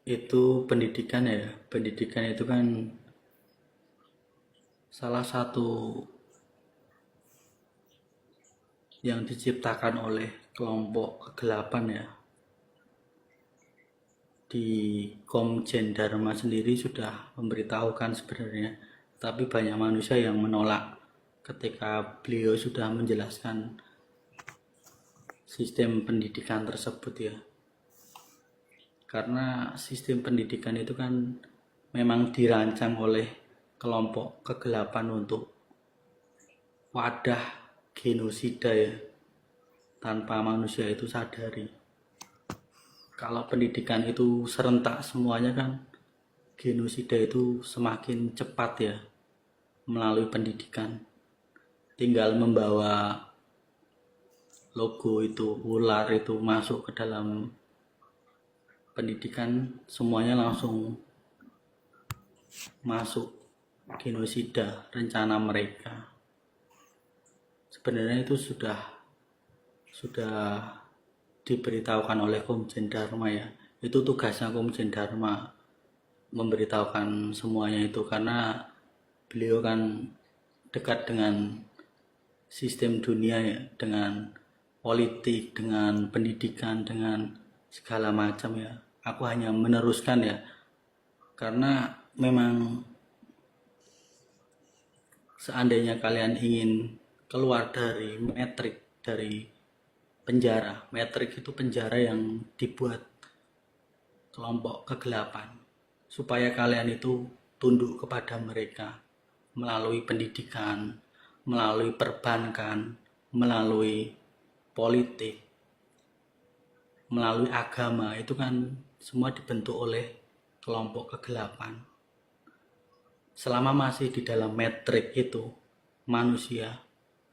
Itu pendidikan ya. Pendidikan itu kan salah satu yang diciptakan oleh kelompok kegelapan ya. Di Komjen Dharma sendiri sudah memberitahukan sebenarnya, tapi banyak manusia yang menolak ketika beliau sudah menjelaskan sistem pendidikan tersebut ya. Karena sistem pendidikan itu kan memang dirancang oleh kelompok kegelapan untuk wadah genosida ya, tanpa manusia itu sadari. Kalau pendidikan itu serentak semuanya kan genosida itu semakin cepat ya melalui pendidikan. Tinggal membawa logo itu, ular itu masuk ke dalam pendidikan, semuanya langsung masuk genosida rencana mereka. Sebenarnya itu sudah diberitahukan oleh Komjen Dharma ya. Itu tugasnya Komjen Dharma memberitahukan semuanya itu karena beliau kan dekat dengan sistem dunia ya, dengan politik, dengan pendidikan, dengan segala macam ya. Aku hanya meneruskan ya, karena memang seandainya kalian ingin keluar dari metrik, dari penjara. Metrik itu penjara yang dibuat kelompok kegelapan supaya kalian itu tunduk kepada mereka melalui pendidikan, melalui perbankan, melalui politik, melalui agama. Itu kan semua dibentuk oleh kelompok kegelapan. Selama masih di dalam metrik itu, manusia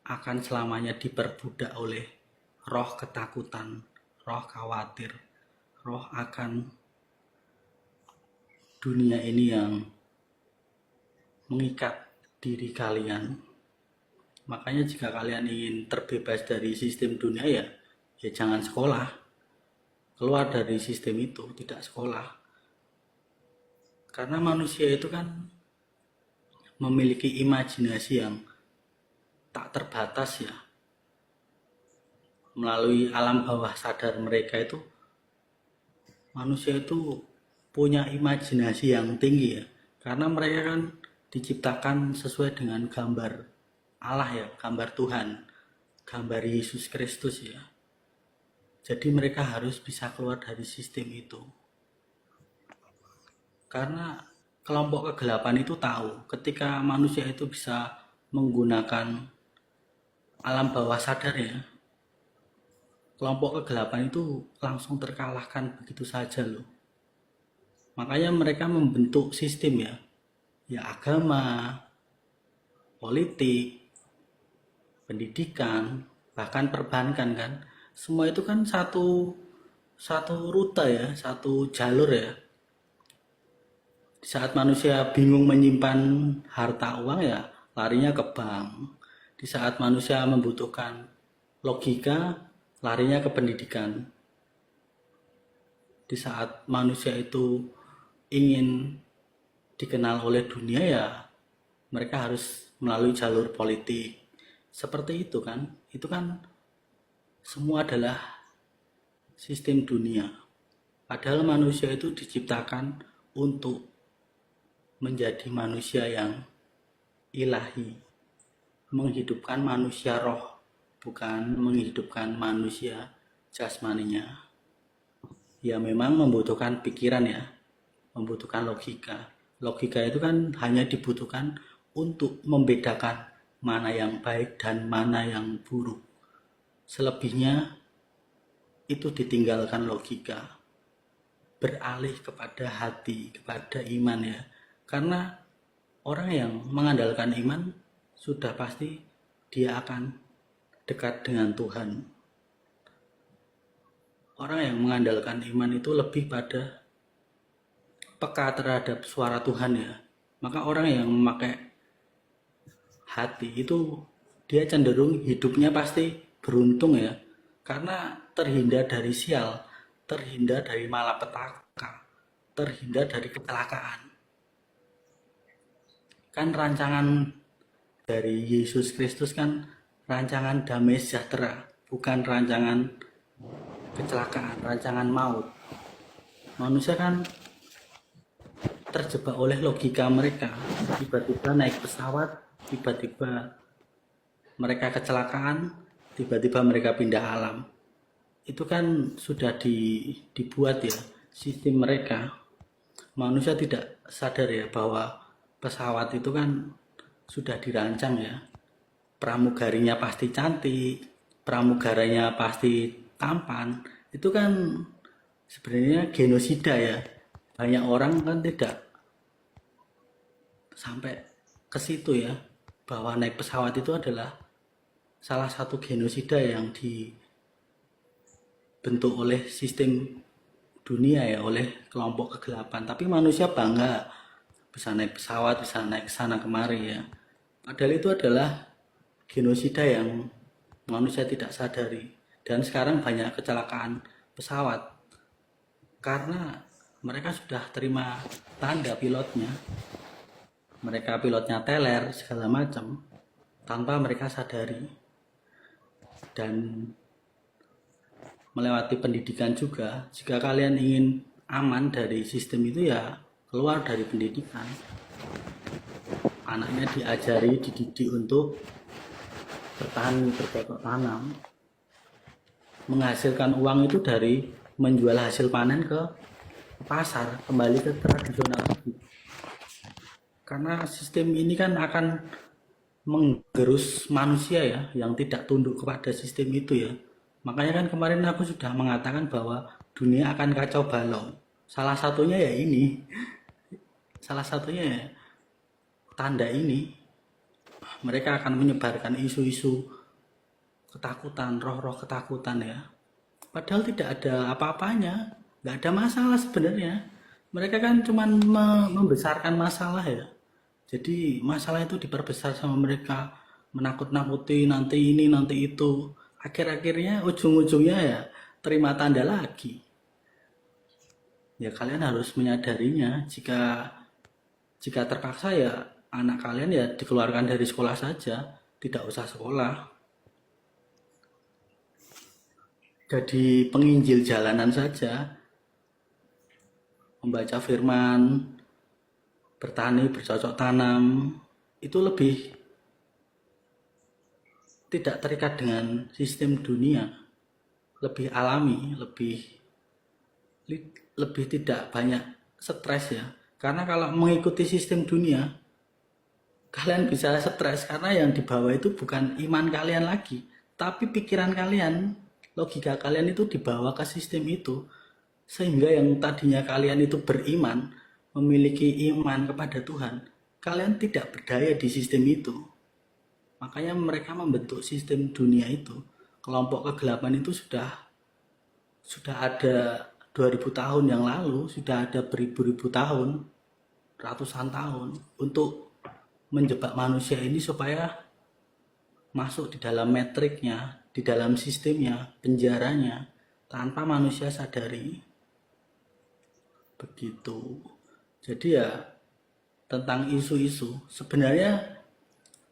akan selamanya diperbudak oleh roh ketakutan, roh khawatir, roh akan dunia ini yang mengikat diri kalian. Makanya jika kalian ingin terbebas dari sistem dunia ya jangan sekolah. Keluar dari sistem itu, tidak sekolah. Karena manusia itu kan memiliki imajinasi yang tak terbatas ya. Melalui alam bawah sadar mereka itu, manusia itu punya imajinasi yang tinggi ya. Karena mereka kan diciptakan sesuai dengan gambar Allah ya, gambar Tuhan, gambar Yesus Kristus ya. Jadi mereka harus bisa keluar dari sistem itu. Karena kelompok kegelapan itu tahu ketika manusia itu bisa menggunakan alam bawah sadar ya, kelompok kegelapan itu langsung terkalahkan begitu saja loh. Makanya mereka membentuk sistem ya agama, politik, pendidikan, bahkan perbankan kan. Semua itu kan satu rute ya, satu jalur ya. Di saat manusia bingung menyimpan harta uang ya larinya ke bank. Di saat manusia membutuhkan logika, larinya ke pendidikan. Di saat manusia itu ingin dikenal oleh dunia ya mereka harus melalui jalur politik. Seperti itu kan. Itu kan semua adalah sistem dunia. Padahal manusia itu diciptakan untuk menjadi manusia yang ilahi, menghidupkan manusia roh, bukan menghidupkan manusia jasmaninya. Ya memang membutuhkan pikiran ya, membutuhkan logika. Logika itu kan hanya dibutuhkan untuk membedakan mana yang baik dan mana yang buruk. Selebihnya itu ditinggalkan logika. Beralih kepada hati, kepada iman ya. Karena orang yang mengandalkan iman sudah pasti dia akan dekat dengan Tuhan. Orang yang mengandalkan iman itu lebih pada peka terhadap suara Tuhan ya. Maka orang yang memakai hati itu dia cenderung hidupnya pasti beruntung ya. Karena terhindar dari sial, terhindar dari malapetaka, terhindar dari kecelakaan. Kan rancangan dari Yesus Kristus kan rancangan damai sejahtera, bukan rancangan kecelakaan, rancangan maut. Manusia kan terjebak oleh logika mereka, tiba-tiba naik pesawat, tiba-tiba mereka kecelakaan, tiba-tiba mereka pindah alam. Itu kan sudah dibuat ya sistem mereka. Manusia tidak sadar ya bahwa pesawat itu kan sudah dirancang ya. Pramugarinya pasti cantik, pramugaranya pasti tampan. Itu kan sebenarnya genosida ya. Banyak orang kan tidak sampai ke situ ya, bahwa naik pesawat itu adalah salah satu genosida yang dibentuk oleh sistem dunia ya, oleh kelompok kegelapan. Tapi manusia bangga bisa naik pesawat, bisa naik ke sana kemari ya. Padahal itu adalah genosida yang manusia tidak sadari. Dan sekarang banyak kecelakaan pesawat karena mereka sudah terima tanda pilotnya. Mereka pilotnya teler segala macam tanpa mereka sadari. Dan melewati pendidikan juga. Jika kalian ingin aman dari sistem itu ya keluar dari pendidikan. Anaknya diajari, dididik untuk bertani, bercocok tanam. Menghasilkan uang itu dari menjual hasil panen ke pasar, kembali ke tradisional lagi. Karena sistem ini kan akan menggerus manusia ya, yang tidak tunduk kepada sistem itu ya. Makanya kan kemarin aku sudah mengatakan bahwa dunia akan kacau balau. Salah satunya ya ini. Salah satunya ya tanda ini. Mereka akan menyebarkan isu-isu ketakutan, roh-roh ketakutan ya. Padahal tidak ada apa-apanya. Nggak ada masalah sebenarnya. Mereka kan cuma membesarkan masalah ya. Jadi masalah itu diperbesar sama mereka. Menakut-nakuti nanti ini, nanti itu. Akhir-akhirnya ujung-ujungnya ya terima tanda lagi. Ya kalian harus menyadarinya. Jika terpaksa ya anak kalian ya dikeluarkan dari sekolah saja, tidak usah sekolah. Jadi penginjil jalanan saja, membaca firman, bertani, bercocok tanam, itu lebih tidak terikat dengan sistem dunia, lebih alami, lebih tidak banyak stres ya. Karena kalau mengikuti sistem dunia, kalian bisa stres karena yang dibawa itu bukan iman kalian lagi, tapi pikiran kalian, logika kalian itu dibawa ke sistem itu. Sehingga yang tadinya kalian itu beriman, memiliki iman kepada Tuhan, kalian tidak berdaya di sistem itu. Makanya mereka membentuk sistem dunia itu. Kelompok kegelapan itu sudah ada 2000 tahun yang lalu, sudah ada beribu-ribu tahun, ratusan tahun untuk menjebak manusia ini supaya masuk di dalam metriknya, di dalam sistemnya, penjaranya, tanpa manusia sadari. Begitu. Jadi ya tentang isu-isu, sebenarnya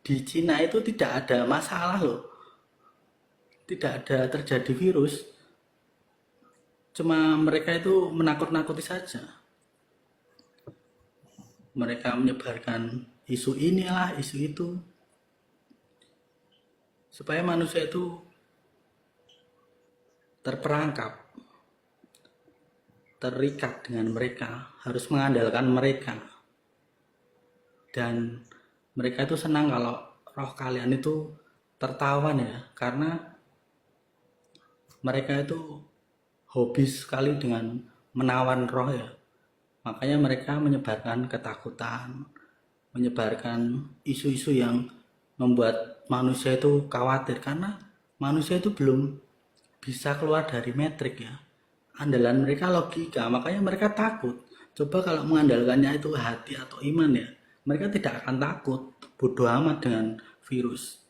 di Cina itu tidak ada masalah loh. Tidak ada terjadi virus. Cuma mereka itu menakut-nakuti saja. Mereka menyebarkan isu inilah, isu itu. Supaya manusia itu terperangkap, terikat dengan mereka, harus mengandalkan mereka. Dan mereka itu senang kalau roh kalian itu tertawan ya, karena mereka itu hobi sekali dengan menawan roh ya. Makanya mereka menyebarkan ketakutan, menyebarkan isu-isu yang membuat manusia itu khawatir, karena manusia itu belum bisa keluar dari metrik ya. Andalan mereka logika, makanya mereka takut. Coba kalau mengandalkannya itu hati atau iman ya, mereka tidak akan takut, bodoh amat dengan virus.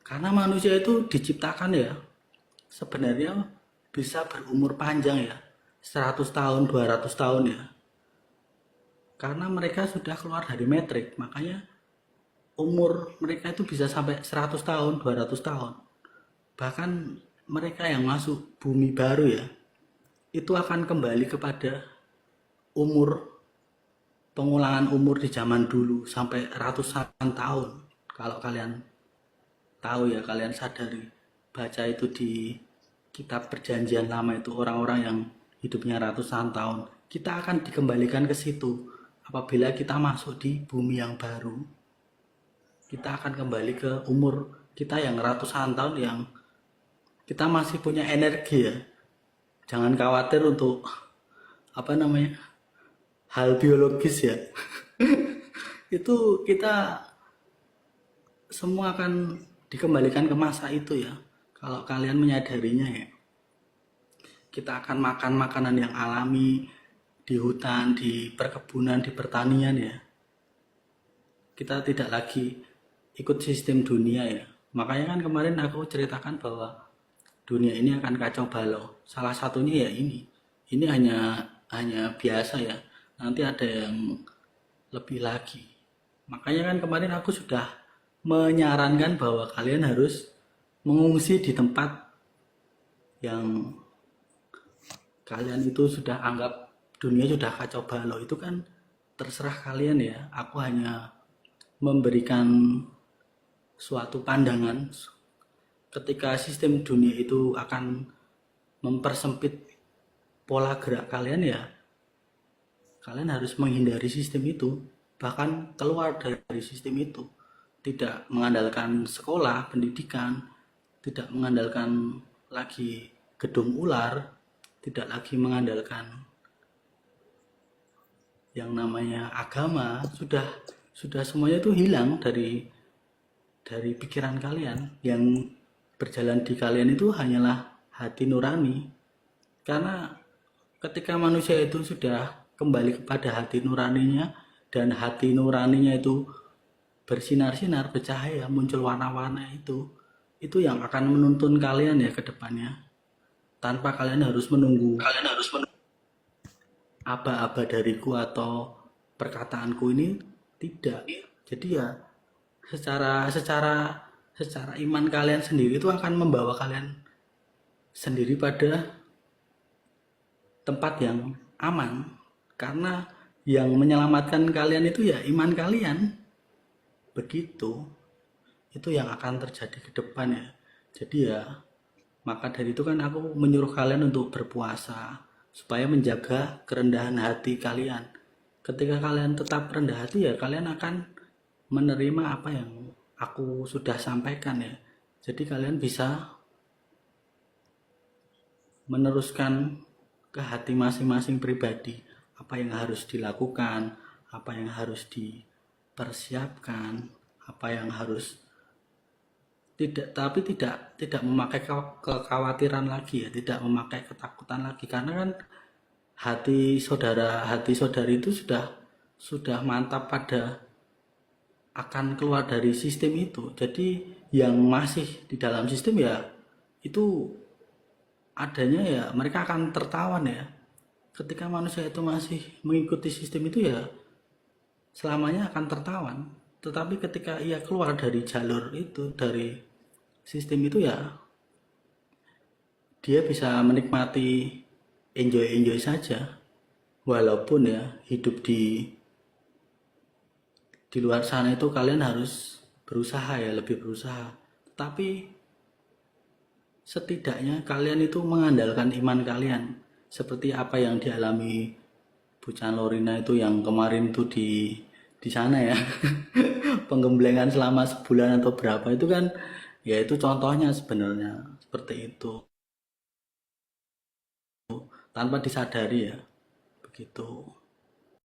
Karena manusia itu diciptakan ya, sebenarnya bisa berumur panjang ya. 100 tahun, 200 tahun ya. Karena mereka sudah keluar dari metrik, makanya umur mereka itu bisa sampai 100 tahun, 200 tahun. Bahkan mereka yang masuk bumi baru ya, itu akan kembali kepada umur pengulangan umur di zaman dulu sampai ratusan tahun. Kalau kalian tahu ya, kalian sadari, baca itu di kitab perjanjian lama itu orang-orang yang hidupnya ratusan tahun. Kita akan dikembalikan ke situ apabila kita masuk di bumi yang baru. Kita akan kembali ke umur kita yang ratusan tahun, yang kita masih punya energi ya. Jangan khawatir untuk apa namanya, hal biologis ya. Itu kita semua akan dikembalikan ke masa itu ya. Kalau kalian menyadarinya ya. Kita akan makan makanan yang alami di hutan, di perkebunan, di pertanian ya. Kita tidak lagi ikut sistem dunia ya. Makanya kan kemarin aku ceritakan bahwa dunia ini akan kacau balau. Salah satunya ya ini. Ini hanya biasa ya. Nanti ada yang lebih lagi. Makanya kan kemarin aku sudah menyarankan bahwa kalian harus mengungsi di tempat yang kalian itu sudah anggap dunia sudah kacau balau. Itu kan terserah kalian ya. Aku hanya memberikan suatu pandangan ketika sistem dunia itu akan mempersempit pola gerak kalian ya. Kalian harus menghindari sistem itu, bahkan keluar dari sistem itu. Tidak mengandalkan sekolah, pendidikan, tidak mengandalkan lagi gedung ular, tidak lagi mengandalkan yang namanya agama. Sudah semuanya itu hilang dari pikiran kalian. Yang berjalan di kalian itu hanyalah hati nurani. Karena ketika manusia itu sudah kembali kepada hati nuraninya, dan hati nuraninya itu bersinar-sinar, bercahaya, muncul warna-warna, itu yang akan menuntun kalian ya ke depannya. Tanpa kalian harus menunggu aba-aba dariku atau perkataanku ini, tidak. Jadi ya secara iman kalian sendiri itu akan membawa kalian sendiri pada tempat yang aman. Karena yang menyelamatkan kalian itu ya iman kalian. Begitu. Itu yang akan terjadi ke depan ya. Jadi ya, maka dari itu kan aku menyuruh kalian untuk berpuasa supaya menjaga kerendahan hati kalian. Ketika kalian tetap rendah hati ya, kalian akan menerima apa yang aku sudah sampaikan ya. Jadi kalian bisa meneruskan ke hati masing-masing pribadi apa yang harus dilakukan, apa yang harus dipersiapkan, apa yang harus tidak memakai kekhawatiran lagi ya, tidak memakai ketakutan lagi. Karena kan hati saudari itu sudah mantap pada akan keluar dari sistem itu. Jadi yang masih di dalam sistem ya itu adanya ya mereka akan tertawan ya. Ketika manusia itu masih mengikuti sistem itu ya selamanya akan tertawan. Tetapi ketika ia keluar dari jalur itu, dari sistem itu ya dia bisa menikmati enjoy saja. Walaupun ya hidup di luar sana itu kalian harus berusaha ya, lebih berusaha. Tapi setidaknya kalian itu mengandalkan iman kalian. Seperti apa yang dialami Bu Chan Lorina itu yang kemarin itu di sana ya. Penggemblengan selama sebulan atau berapa itu kan ya, itu contohnya sebenarnya seperti itu. Tanpa disadari ya. Begitu.